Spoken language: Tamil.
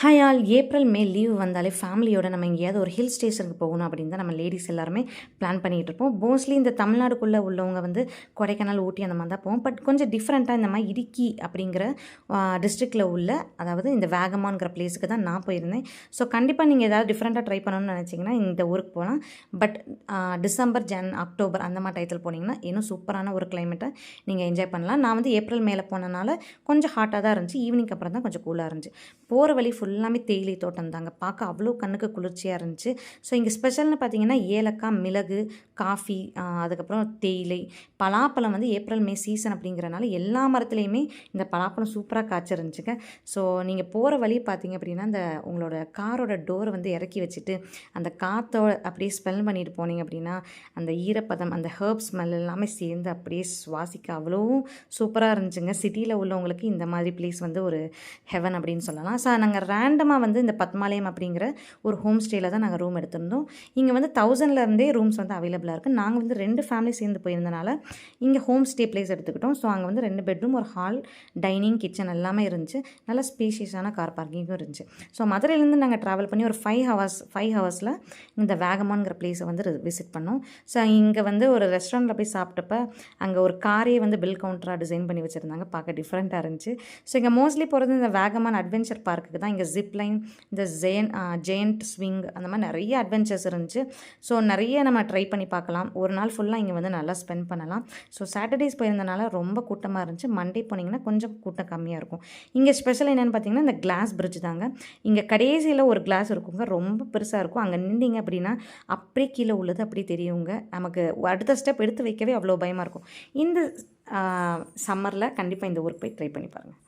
Hi all April May leave வந்தாலே ஃபேமிலியோட நம்ம எங்கேயாவது ஒரு ஹில் ஸ்டேஷனுக்கு போகணும் அப்படின்னு தான் நம்ம லேடிஸ் எல்லாருமே பிளான் பண்ணிகிட்டு இருப்போம். மோஸ்ட்லி இந்த தமிழ்நாடுக்குள்ளே உள்ளவங்க வந்து கொடைக்கானல், ஊட்டி அந்த மாதிரி தான் போவோம். பட் கொஞ்சம் டிஃப்ரெண்ட்டாக இந்த மாதிரி இடுக்கி அப்படிங்கிற டிஸ்ட்ரிக்டில் உள்ள, அதாவது இந்த வேகமான்கிற பிளேஸுக்கு தான் நான் போயிருந்தேன். ஸோ கண்டிப்பாக நீங்கள் ஏதாவது டிஃப்ரெண்ட்டாக ட்ரை பண்ணணும்னு நினச்சிங்கன்னா இந்த ஊருக்கு போகலாம். பட் டிசம்பர், அக்டோபர் அந்த மாதிரி டயத்தில் போனீங்கன்னா இன்னும் சூப்பரான ஒரு கிளைமேட்டை நீங்கள் என்ஜாய் பண்ணலாம். நான் வந்து ஏப்ரல் மேலே போனனால கொஞ்சம் ஹாட்டாக தான் இருந்துச்சு. ஈவினிங் அப்புறம் தான் கொஞ்சம் கூலாக இருந்துச்சு. போகிற வழி ஃபுல்லாமே தேயிலை தோட்டம் தாங்க. பார்க்க அவ்வளோ கண்ணுக்கு குளிர்ச்சியாக இருந்துச்சு. ஸோ இங்கே ஸ்பெஷல்னு பார்த்தீங்கன்னா ஏலக்காய், மிளகு, காஃபி, அதுக்கப்புறம் தேயிலை, பலாப்பழம் வந்து ஏப்ரல் மே சீசன் அப்படிங்கிறனால எல்லா மரத்துலேயுமே இந்த பலாப்பழம் சூப்பராக காய்ச்சிருந்துச்சுங்க. ஸோ நீங்கள் போகிற வழி பார்த்தீங்க அப்படின்னா அந்த உங்களோட காரோட டோரை வந்து இறக்கி வச்சுட்டு அந்த காற்றோட அப்படியே ஸ்மெல் பண்ணிட்டு போனீங்க அப்படின்னா அந்த ஈரப்பதம், அந்த ஹர்ப் ஸ்மெல் எல்லாமே சேர்ந்து அப்படியே சுவாசிக்க அவ்வளோ சூப்பராக இருந்துச்சுங்க. சிட்டியில் உள்ளவங்களுக்கு இந்த மாதிரி பிளேஸ் வந்து ஒரு ஹெவன் அப்படின்னு சொல்லலாம். ஸோ நாங்கள் ரேண்டமாக வந்து இந்த பத்மாலயம் அப்படிங்கிற ஒரு ஹோம் ஸ்டேயில் தான் நாங்கள் ரூம் எடுத்திருந்தோம். இங்கே வந்து 1000லேருந்தே ரூம்ஸ் வந்து அவைலபிளாக இருக்குது. நாங்கள் வந்து 2 ஃபேமிலி சேர்ந்து போயிருந்தனால இங்கே ஹோம் ஸ்டே பிளேஸ் எடுத்துக்கிட்டோம். ஸோ அங்கே வந்து 2 பெட்ரூம், ஒரு ஹால், டைனிங், கிச்சன் எல்லாமே இருந்துச்சு. நல்லா ஸ்பேஷியஸான கார் பார்க்கிங்கும் இருந்துச்சு. ஸோ மதுரையிலேருந்து நாங்கள் ட்ராவல் பண்ணி ஒரு 5 ஹவர்ஸில் இந்த வேகமான்கிற பிளேஸை வந்து விசிட் பண்ணோம். ஸோ இங்கே வந்து ஒரு ரெஸ்டாரண்ட்டில் போய் சாப்பிட்டப்ப அங்கே ஒரு காரே வந்து பில் கவுண்டராக டிசைன் பண்ணி வச்சுருந்தாங்க. பார்க்க டிஃப்ரெண்ட்டாக இருந்துச்சு. ஸோ இங்கே மோஸ்ட்லி போகிறது இந்த வேகமான் அட்வென்ச்சர் பார்க்குக்கு தான். இங்கே ஜிப்லைன், இந்த ஜெயண்ட் ஸ்விங் அந்த மாதிரி நிறைய அட்வென்ச்சர்ஸ் இருந்துச்சு. ஸோ நிறைய நம்ம ட்ரை பண்ணி பார்க்கலாம். ஒரு நாள் ஃபுல்லாக இங்கே வந்து நல்லா ஸ்பெண்ட் பண்ணலாம். ஸோ சாட்டர்டேஸ் போயிருந்தனால ரொம்ப கூட்டமாக இருந்துச்சு. மண்டே போனீங்கன்னா கொஞ்சம் கூட்டம் கம்மியாக இருக்கும். இங்கே ஸ்பெஷல் என்னென்னு பார்த்தீங்கன்னா இந்த கிளாஸ் பிரிட்ஜ் தாங்க. இங்கே கடைசியில் ஒரு கிளாஸ் இருக்குங்க, ரொம்ப பெருசாக இருக்கும். அங்கே நின்றீங்க அப்படின்னா அப்படியே கீழே உள்ளது அப்படியே தெரியுங்க. நமக்கு அடுத்த ஸ்டெப் எடுத்து வைக்கவே அவ்வளோ பயமாக இருக்கும். இந்த சம்மரில் கண்டிப்பாக இந்த ஊருக்கு போய் ட்ரை பண்ணி பாருங்கள்.